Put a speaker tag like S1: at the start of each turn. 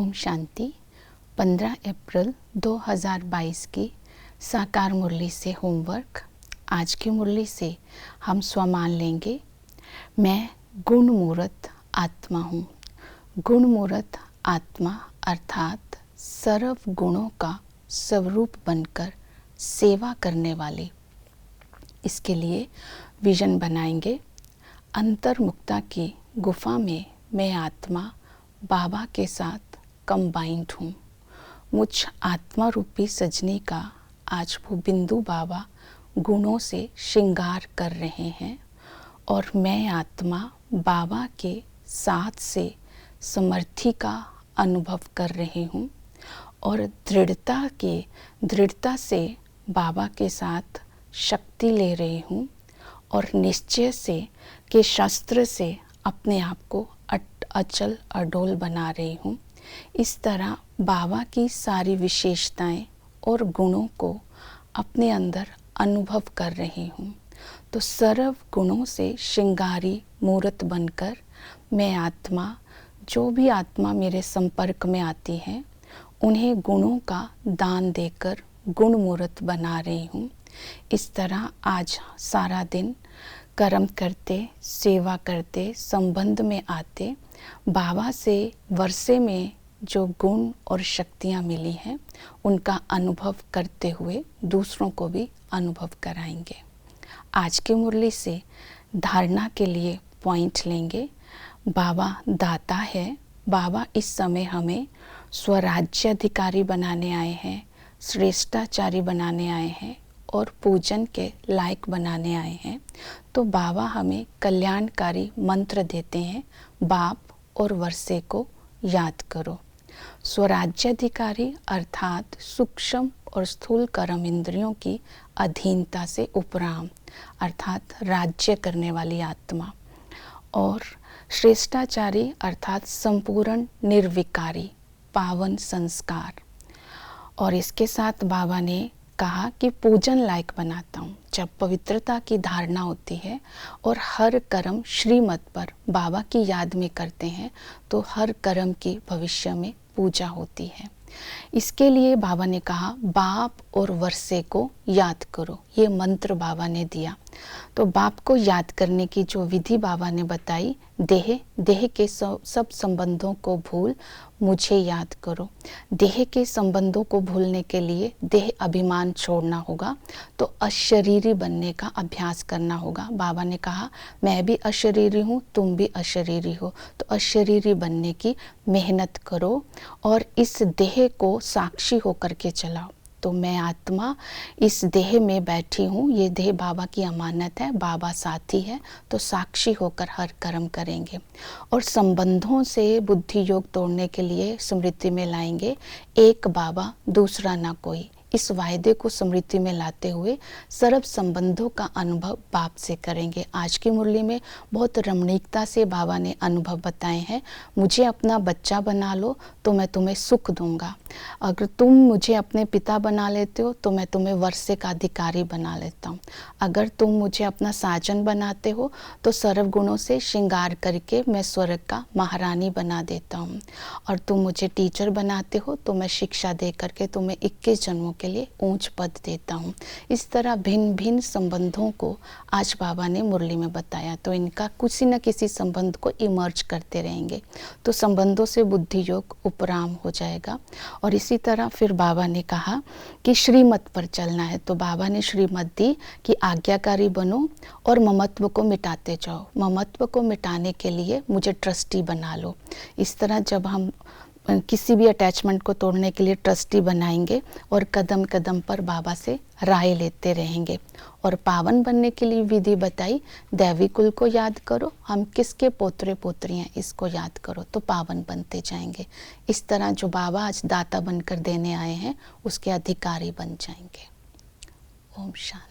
S1: ओम शांति। 15 अप्रैल 2022 की साकार मुरली से होमवर्क। आज की मुरली से हम स्वमान लेंगे। मैं गुण मूर्त आत्मा हूँ। गुण मूर्त आत्मा अर्थात सर्व गुणों का स्वरूप बनकर सेवा करने वाली। इसके लिए विजन बनाएंगे। अंतर्मुक्ता की गुफा में मैं आत्मा बाबा के साथ कंबाइंड हूँ। मुझ आत्मा रूपी सजनी का आज वो बिंदु बाबा गुणों से श्रृंगार कर रहे हैं और मैं आत्मा बाबा के साथ से समर्थी का अनुभव कर रही हूँ और दृढ़ता से बाबा के साथ शक्ति ले रही हूँ और निश्चय से के शस्त्र से अपने आप को अचल अडोल बना रही हूँ। इस तरह बाबा की सारी विशेषताएं और गुणों को अपने अंदर अनुभव कर रही हूँ। तो सर्व गुणों से श्रृंगारी मूर्त बनकर मैं आत्मा, जो भी आत्मा मेरे संपर्क में आती है, उन्हें गुणों का दान देकर गुण मूर्त बना रही हूँ। इस तरह आज सारा दिन कर्म करते, सेवा करते, संबंध में आते, बाबा से वर्षे में जो गुण और शक्तियाँ मिली हैं उनका अनुभव करते हुए दूसरों को भी अनुभव कराएंगे। आज की मुरली से धारणा के लिए पॉइंट लेंगे। बाबा दाता है। बाबा इस समय हमें स्वराज्याधिकारी बनाने आए हैं, श्रेष्ठाचारी बनाने आए हैं और पूजन के लायक बनाने आए हैं। तो बाबा हमें कल्याणकारी मंत्र देते हैं, बाप और वर्षे को याद करो। स्वराज्याधिकारी अर्थात सूक्ष्म और स्थूल कर्म इंद्रियों की अधीनता से उपराम अर्थात राज्य करने वाली आत्मा, और श्रेष्ठाचारी अर्थात संपूर्ण निर्विकारी पावन संस्कार। और इसके साथ बाबा ने कहा कि पूजन लायक बनाता हूँ। जब पवित्रता की धारणा होती है और हर कर्म श्रीमत पर बाबा की याद में करते हैं तो हर कर्म की भविष्य में पूजा होती है। इसके लिए बाबा ने कहा बाप और वर्षे को याद करो। ये मंत्र बाबा ने दिया। तो बाप को याद करने की जो विधि बाबा ने बताई, देह के सब संबंधों को भूल मुझे याद करो। देह के संबंधों को भूलने के लिए देह अभिमान छोड़ना होगा, तो अशरीरी बनने का अभ्यास करना होगा। बाबा ने कहा मैं भी अशरीरी हूँ, तुम भी अशरीरी हो, तो अशरीरी बनने की मेहनत करो और इस देह को साक्षी होकर के चलाओ। तो मैं आत्मा इस देह में बैठी हूँ, ये देह बाबा की अमानत है, बाबा साथी है, तो साक्षी होकर हर कर्म करेंगे। और संबंधों से बुद्धि योग तोड़ने के लिए स्मृति में लाएंगे एक बाबा दूसरा ना कोई। इस वायदे को स्मृति में लाते हुए सर्व संबंधों का अनुभव बाप से करेंगे। आज की मुरली में बहुत रमणीकता से बाबा ने अनुभव बताए हैं। मुझे अपना बच्चा बना लो तो मैं तुम्हें सुख दूंगा। अगर तुम मुझे अपने पिता बना लेते हो तो मैं तुम्हें वर्षे का अधिकारी बना लेता हूँ। अगर तुम मुझे अपना साजन बनाते हो तो सर्व गुणों से श्रृंगार करके मैं स्वर्ग का महारानी बना देता हूँ। और तुम मुझे टीचर बनाते हो तो मैं शिक्षा दे करके तुम्हें 21 जन्मों के लिए ऊंच पद देता हूँ। इस तरह भिन्न भिन्न संबंधों को आज बाबा ने मुरली में बताया। तो इनका किसी न किसी संबंध को इमर्ज करते रहेंगे तो संबंधों से बुद्धि योग उपराम हो जाएगा। और इसी तरह फिर बाबा ने कहा कि श्रीमत पर चलना है। तो बाबा ने श्रीमत दी कि आज्ञाकारी बनो और ममत्व को मिटाते जाओ। ममत्व को मिटाने के लिए मुझे ट्रस्टी बना लो। इस तरह जब हम किसी भी अटैचमेंट को तोड़ने के लिए ट्रस्टी बनाएंगे और कदम कदम पर बाबा से राय लेते रहेंगे। और पावन बनने के लिए विधि बताई, दैवी कुल को याद करो, हम किसके पोतरे पोतरी हैं इसको याद करो, तो पावन बनते जाएंगे। इस तरह जो बाबा आज दाता बनकर देने आए हैं उसके अधिकारी बन जाएंगे। ओम शांति।